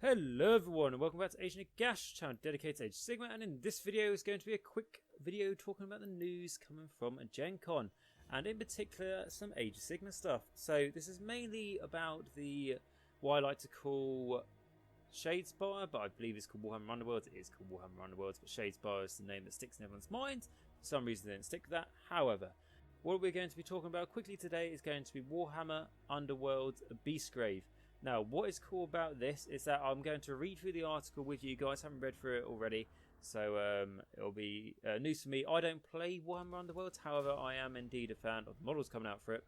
Hello everyone and welcome back to Age Nagash channel dedicated to Age of Sigmar, and in this video is going to be a quick video talking about the news coming from Gen Con and in particular some Age of Sigmar stuff. So this is mainly about the what I like to call Shadespire, but I believe it's called Warhammer Underworlds. It is called Warhammer Underworlds, but Shadespire is the name that sticks in everyone's mind. For some reason they didn't stick with that. However, what we're going to be talking about quickly today is going to be Warhammer Underworlds Beastgrave. Now, what is cool about this is that I'm going to read through the article with you guys. I haven't read through it already, so it'll be news to me. I don't play Warhammer Underworlds, however, I am indeed a fan of the models coming out for it.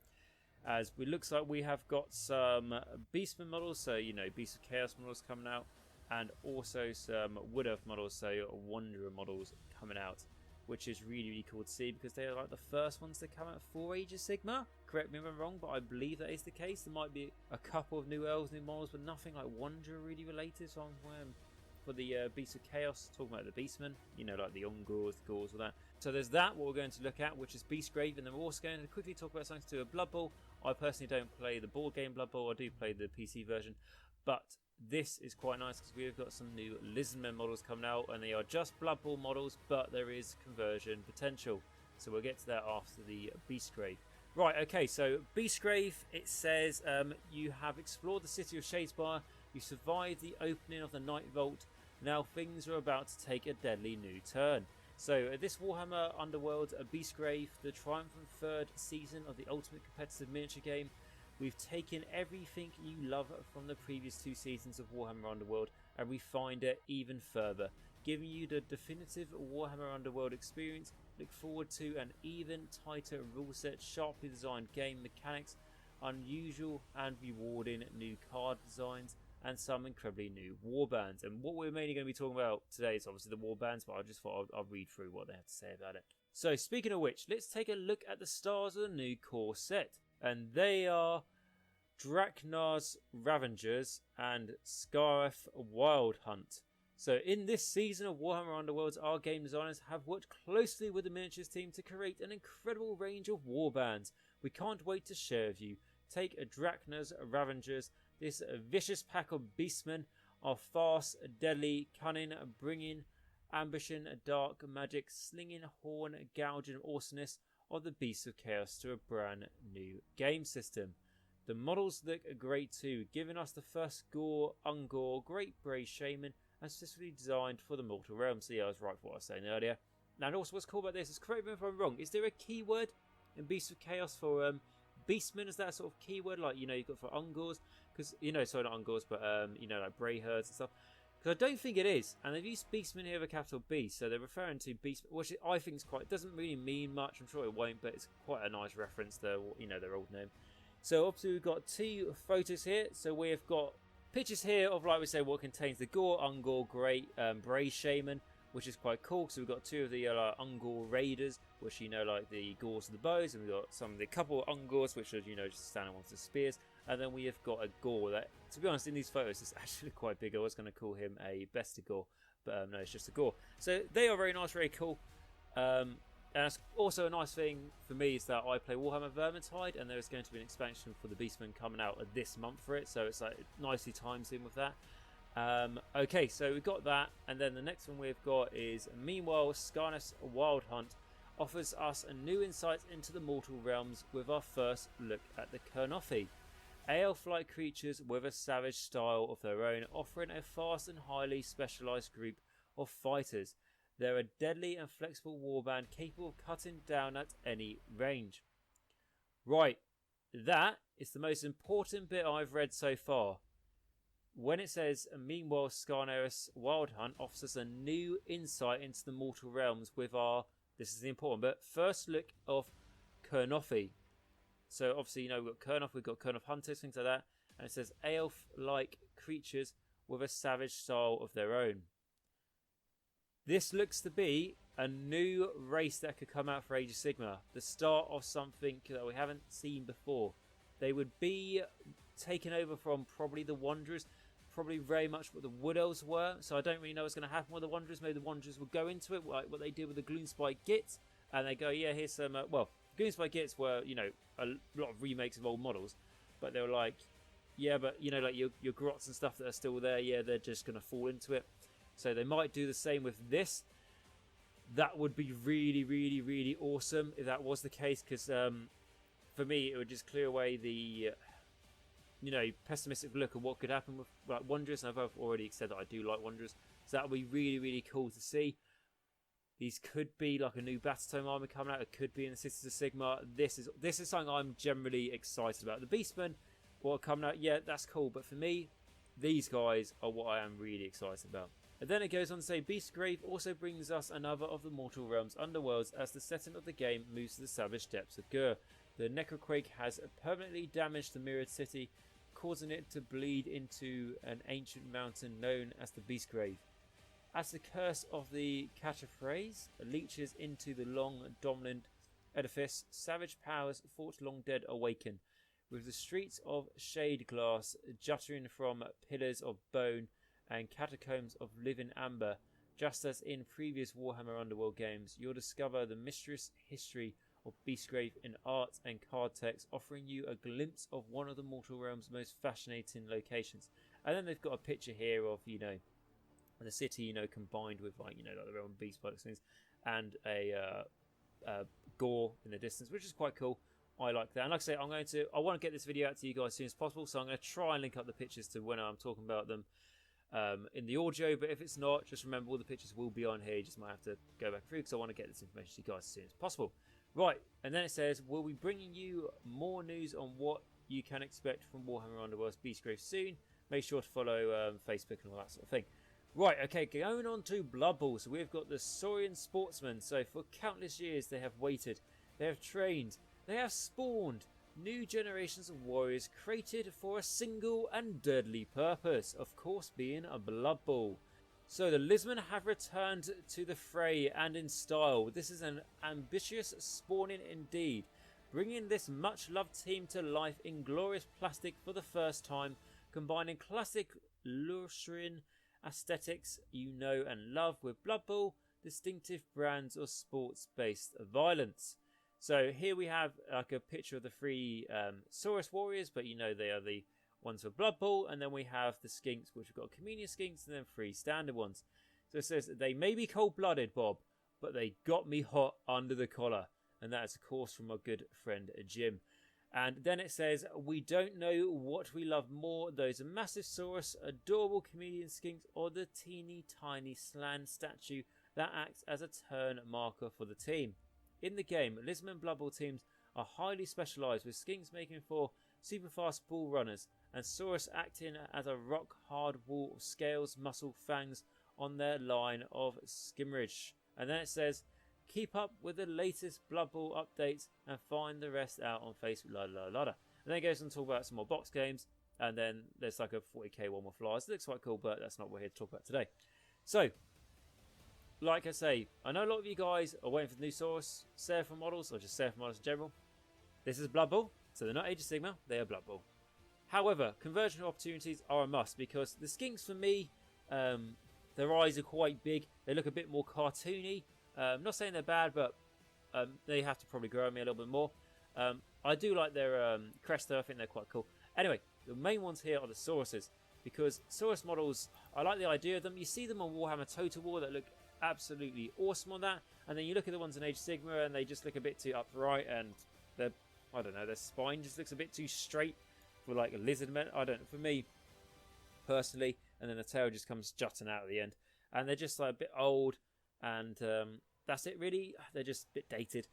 As it looks like we have got some Beastmen models, so, you know, Beast of Chaos models coming out, and also some Wood Elf models, so Wanderer models coming out, which is really cool to see because they are like the first ones to come out for Age of Sigmar. Correct me if I'm wrong, but I believe that is the case. There might be a couple of new elves, new models, but nothing like Wanderer really related. So I'm for the Beast of Chaos, talking about the Beastmen, you know, like the Ungors, the Gors, all that. So there's that, what we're going to look at, which is Beastgrave, and then we're also going to quickly talk about something to do with Blood Bowl. I personally don't play the board game Blood Bowl, I do play the PC version, but this is quite nice because we've got some new Lizardmen models coming out, and they are just Blood Bowl models, but there is conversion potential. So we'll get to that after the Beastgrave. Right, okay, so Beastgrave, it says you have explored the city of Shadespire, you survived the opening of the Night Vault, now things are about to take a deadly new turn. So this Warhammer Underworld Beastgrave, the triumphant third season of the ultimate competitive miniature game. We've taken everything you love from the previous two seasons of Warhammer Underworld and refined it even further, giving you the definitive Warhammer Underworld experience. Look forward to an even tighter rule set, sharply designed game mechanics, unusual and rewarding new card designs, and some incredibly new warbands. And what we're mainly going to be talking about today is obviously the warbands, but I just thought I'll read through what they have to say about it. So speaking of which, let's take a look at the stars of the new core set. And they are Draknar's Ravengers and Scarif Wild Hunt. So in this season of Warhammer Underworlds, our game designers have worked closely with the miniatures team to create an incredible range of warbands. We can't wait to share with you. Take Draknar's Ravengers, this vicious pack of beastmen are fast, deadly, cunning, bringing ambition, dark magic, slinging, horn, gouging awesomeness of the Beasts of Chaos to a brand new game system. The models look great too, giving us the first Gore, Ungor, Great Brave Shaman, and specifically designed for the Mortal Realms. So yeah, I was right for what I was saying earlier. Now, and also what's cool about this is, correct me if I'm wrong, is there a keyword in Beasts of Chaos for Beastmen? Is that a sort of keyword, like, you know, you've got for Ungors? Because, you know, sorry, not Ungors, but, you know, like Bray Herds and stuff. Because I don't think it is, and they've used Beastmen here with a capital B, so they're referring to Beastmen, which I think is quite, doesn't really mean much, I'm sure it won't, but it's quite a nice reference to, you know, their old name. So obviously we've got two photos here, so we've got pictures here of, like we say, what contains the Gore, Ungor, Great Brave Shaman, which is quite cool, so we've got two of the Ungor Raiders, which, you know, like the Gors of the bows, and we've got some of the couple of Ungors, which are, you know, just standing ones of spears, and then we have got a Gore that, to be honest, in these photos is actually quite big. I was going to call him a Bestigore, but no, it's just a Gore. So they are very nice, very cool. And that's also a nice thing for me is that I play Warhammer Vermintide, and there's going to be an expansion for the Beastmen coming out this month for it, so it's like nicely times in with that. Okay, so we've got that, and then the next one we've got is, meanwhile, Scarif's Wild Hunt offers us a new insight into the mortal realms with our first look at the Kurnothi. Elf-like creatures with a savage style of their own, offering a fast and highly specialised group of fighters. They're a deadly and flexible warband capable of cutting down at any range. Right, that is the most important bit I've read so far. When it says, meanwhile, Scarif's Wild Hunt offers us a new insight into the mortal realms with our, this is the important bit, first look of Kurnothi. So obviously, you know, we've got Kurnoth, we've got Kurnoth hunters, things like that. And it says elf-like creatures with a savage style of their own. This looks to be a new race that could come out for Age of Sigmar. The start of something that we haven't seen before. They would be taken over from probably the Wanderers, probably very much what the Wood Elves were. So I don't really know what's going to happen with the Wanderers. Maybe the Wanderers will go into it, like what they did with the Gloomspite Gits. And they go, yeah, here's some, well, Gloomspite Gits were, you know, a lot of remakes of old models, but they were like, yeah, but you know, like your grots and stuff that are still there, yeah, they're just going to fall into it. So they might do the same with this. That would be really, really, really awesome if that was the case, because for me, it would just clear away the, you know, pessimistic look of what could happen with like Wanderers. And I've already said that I do like Wanderers, so that would be really, really cool to see. These could be like a new Battletome army coming out. It could be in the Sisters of Sigma. This is something I'm generally excited about. The Beastmen, what are coming out, yeah, that's cool. But for me, these guys are what I am really excited about. And then it goes on to say, Beastgrave also brings us another of the Mortal Realms underworlds as the setting of the game moves to the savage depths of Gur. The Necroquake has permanently damaged the Mirrored City, causing it to bleed into an ancient mountain known as the Beastgrave. As the curse of the Cataphrase leeches into the long dominant edifice, savage powers thought long dead awaken, with the streets of shade glass juttering from pillars of bone and catacombs of living amber. Just as in previous Warhammer Underworld games, you'll discover the mysterious history of Beastgrave in art and card text, offering you a glimpse of one of the Mortal Realm's most fascinating locations. And then they've got a picture here of, you know, the city, you know, combined with, like, you know, like the realm beast by things, and a gore in the distance, which is quite cool. I like that. And like I say, I want to get this video out to you guys as soon as possible, so I'm going to try and link up the pictures to when I'm talking about them in the audio. But if it's not, just remember all the pictures will be on here. You just might have to go back through, because I want to get this information to you guys as soon as possible. Right, and then it says, we'll be bringing you more news on what you can expect from Warhammer Underworld's Beastgrave soon. Make sure to follow Facebook and all that sort of thing. Right, okay, going on to Blood Bowl. So we've got the Saurian Sportsmen. So for countless years they have waited, they have trained, they have spawned new generations of warriors created for a single and deadly purpose, of course being a Blood Bowl. So the Lizardmen have returned to the fray, and in style. This is an ambitious spawning indeed, bringing this much loved team to life in glorious plastic for the first time, combining classic Lustrian aesthetics you know and love with Blood Bowl distinctive brands of sports-based violence. So here we have like a picture of the three Saurus warriors, but you know they are the ones for Blood Bowl, and then we have the skinks, which we've got communion skinks, and then three standard ones. So it says they may be cold-blooded, Bob, but they got me hot under the collar, and that is of course from our good friend Jim. And then it says, we don't know what we love more, those massive Saurus, adorable comedian skinks, or the teeny tiny Slan statue that acts as a turn marker for the team. In the game, Lizardmen Blood Bowl teams are highly specialised, with skinks making for super fast ball runners, and Saurus acting as a rock hard wall of scales, muscle, fangs on their line of skimmerage. And then it says, keep up with the latest Blood Bowl updates and find the rest out on Facebook. And then it goes on to talk about some more box games, and then there's like a 40k one with flyers. It looks quite cool, but that's not what we're here to talk about today. So, like I say, I know a lot of you guys are waiting for the new Saurus Seraphim models, or just Seraphim models in general. This is Blood Bowl, so they're not Age of Sigma, they are Blood Bowl. However, conversion opportunities are a must, because the skinks for me, their eyes are quite big, they look a bit more cartoony. I'm not saying they're bad, but they have to probably grow on me a little bit more. I do like their crest though, I think they're quite cool. Anyway, the main ones here are the Sauruses, because Saurus models, I like the idea of them. You see them on Warhammer Total War that look absolutely awesome on that, and then you look at the ones in Age of Sigma and they just look a bit too upright, and they're, I don't know, their spine just looks a bit too straight for like a Lizardmen. I don't know, for me personally, and then the tail just comes jutting out at the end, and they're just like a bit old. And that's it really, they're just a bit dated.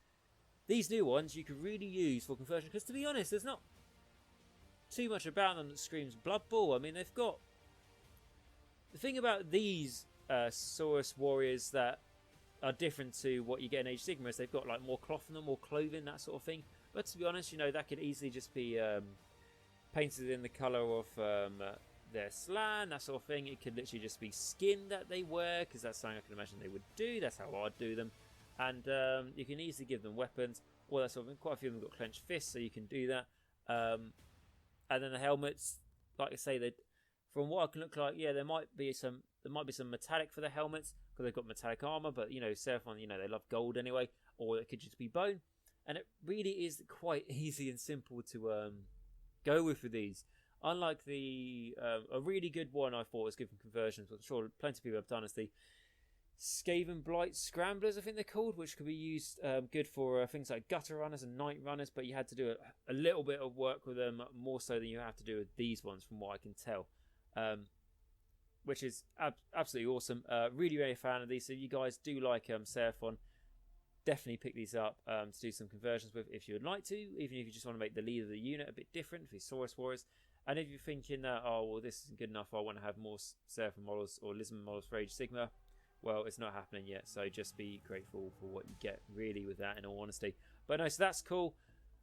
These new ones you could really use for conversion, because to be honest, there's not too much about them that screams Blood Bowl. I mean, they've got... The thing about these Saurus warriors that are different to what you get in Age of Sigma is they've got like more cloth on them, more clothing, that sort of thing. But to be honest, you know, that could easily just be painted in the colour of... their slan, that sort of thing. It could literally just be skin that they wear, because that's something I can imagine they would do. That's how I'd do them. And you can easily give them weapons, all that sort of thing. Quite a few of them got clenched fists, so you can do that. And then the helmets, like I say, they, from what I can look like, yeah, there might be some metallic for the helmets, because they've got metallic armor. But you know, Seraphon, you know, they love gold anyway, or it could just be bone. And it really is quite easy and simple to go with these. Unlike the a really good one I thought was given conversions, which I'm sure plenty of people have done, is the Skaven Blight Scramblers, I think they're called, which could be used good for things like gutter runners and night runners, but you had to do a little bit of work with them, more so than you have to do with these ones, from what I can tell. Which is absolutely awesome. Really, really a fan of these. So if you guys do like Seraphon, definitely pick these up to do some conversions with if you would like to, even if you just want to make the leader of the unit a bit different for your Saurus Warriors. And if you're thinking that, oh, well, this isn't good enough, I want to have more Seraphon models or Lizardmen models for Age of Sigma, well, it's not happening yet, so just be grateful for what you get, really, with that, in all honesty. But no, so that's cool.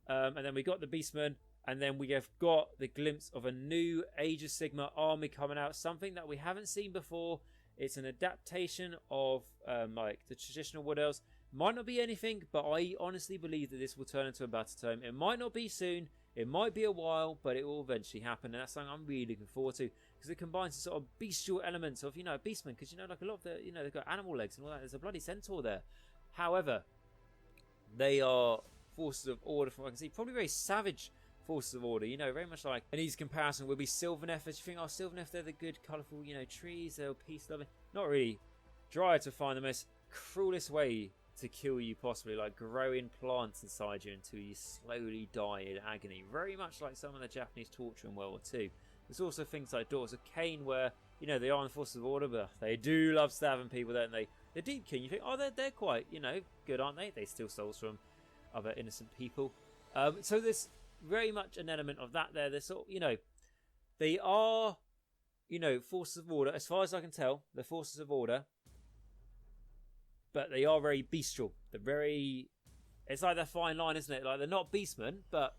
And then we got the Beastmen, and then we have got the glimpse of a new Age of Sigma army coming out, something that we haven't seen before. It's an adaptation of like the traditional Wood Elves. Might not be anything, but I honestly believe that this will turn into a battle tome. It might not be soon, it might be a while, but it will eventually happen, and that's something I'm really looking forward to, because it combines the sort of bestial elements of, you know, Beastmen, because, you know, like a lot of the, you know, they've got animal legs and all that. There's a bloody centaur there. However, they are forces of order, from what I can see, probably very savage forces of order, you know, very much like an easy comparison would be Sylvaneth. As you think, oh, Sylvaneth, they're the good, colourful, you know, trees, they're peace-loving. Not really. Dryads will find the most cruelest way to kill you possibly, like growing plants inside you until you slowly die in agony, very much like some of the Japanese torture in World War II. There's also things like Daughters of Cain, where, you know, they are in the forces of order, but they do love stabbing people, don't they? The Deep King, you think, oh, they're quite, you know, good, aren't they? They steal souls from other innocent people. So there's very much an element of that there. They're sort of, you know, they are, you know, forces of order, as far as I can tell. They're forces of order, but they are very bestial. They're very, it's like that fine line, isn't it? Like, they're not beastmen, but,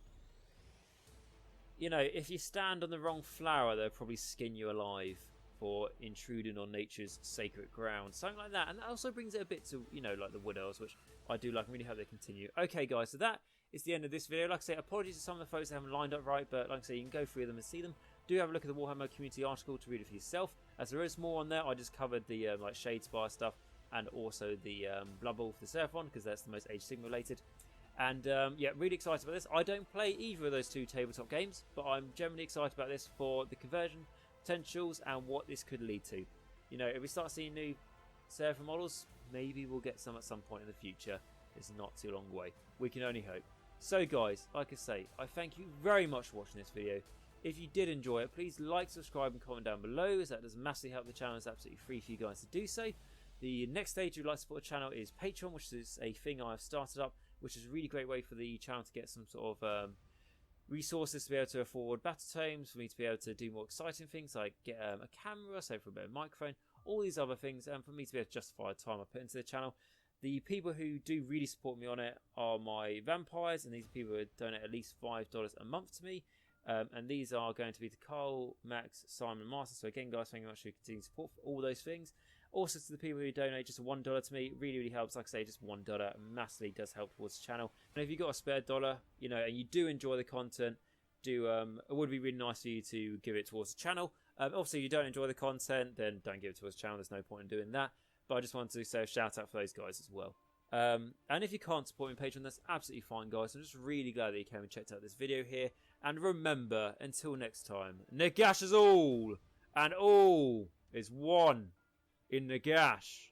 you know, if you stand on the wrong flower, they'll probably skin you alive for intruding on nature's sacred ground. Something like that. And that also brings it a bit to, you know, like the Wood Elves, which I do like and really hope they continue. Okay, guys, so that is the end of this video. Like I say, apologies to some of the folks that haven't lined up right, but like I say, you can go through them and see them. Do have a look at the Warhammer community article to read it for yourself, as there is more on there. I just covered the like Shadespire stuff, and also the Blood Bowl for the Seraphon, because that's the most Age Sigma related. And yeah, really excited about this. I don't play either of those two tabletop games, but I'm generally excited about this for the conversion potentials and what this could lead to. You know, if we start seeing new Seraphon models, maybe we'll get some at some point in the future. It's not too long away. We can only hope. So guys, like I say, I thank you very much for watching this video. If you did enjoy it, please like, subscribe and comment down below, as that does massively help the channel. It's absolutely free for you guys to do so. The next stage you'd like to support the channel is Patreon, which is a thing I've started up, which is a really great way for the channel to get some sort of resources to be able to afford battle tomes, for me to be able to do more exciting things like get a camera, say for a better microphone, all these other things, and for me to be able to justify the time I put into the channel. The people who do really support me on it are my vampires, and these are people who donate at least $5 a month to me. And these are going to be to Carl, Max, Simon, and Martin. So again, guys, thank you very much for your continued support for all those things. Also to the people who donate just $1 to me, really, really helps. Like I say, just $1 massively does help towards the channel. And if you've got a spare dollar, you know, and you do enjoy the content, it would be really nice for you to give it towards the channel. Obviously, if you don't enjoy the content, then don't give it towards the channel. There's no point in doing that. But I just wanted to say a shout out for those guys as well. And if you can't support me on Patreon, that's absolutely fine, guys. I'm just really glad that you came and checked out this video here. And remember, until next time, Nagash is all, and all is one in Nagash.